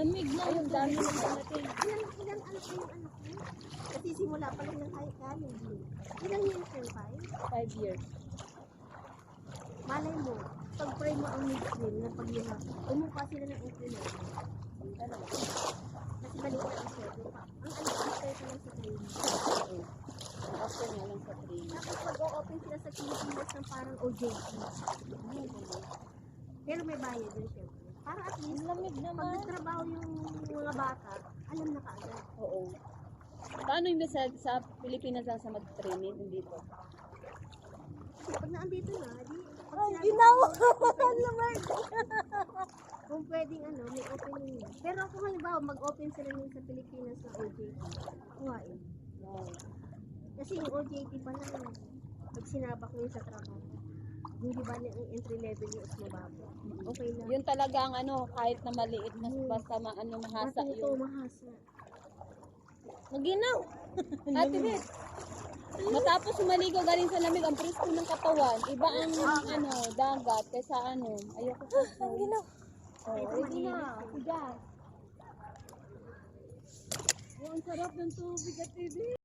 Lamig na yung dami ng natin. Ilan anak mo yung anak mo? Kasi simula pa lang ng kanin. Ilang years yun, 5? 5 years. Malay mo, pag-pray mo ang midstream na paghihap, umukha sila ng increment. Kasi balik na ang schedule pa. Ang anak after pa lang sa training. After nga lang sa training. Tapos mag-o-open sila sa Pilipinas ng parang OJT. Pero may bayad din syempre. Para at least, Lamig pag naman. nagtrabaho yung mga bata, alam na kaagad. Oo. Paano yung sa Pilipinas lang sa mag-training? Dito? Kasi pag naandito na, di... Ang ginawa naman! Kung pwedeng may opening na. Pero kung halimbawa, mag-open sila nun sa Pilipinas na OJT, kuhain. Wow. Kasi yung OJT pa lang, pag sinabak mo yun sa trabaho, hindi ba na yung entry level yung mas mababa? Okay lang. Yun talaga ang kahit na maliit na basta mahasa Ito, yun. mahasa. Maginaw! Ate Beth, matapos maligo galing sa lamig, ang presko ng katawan, iba ang dagat kaysa ayoko sa ang ginaw. Ready na, sigas. Ang sarap ng tubig at TV.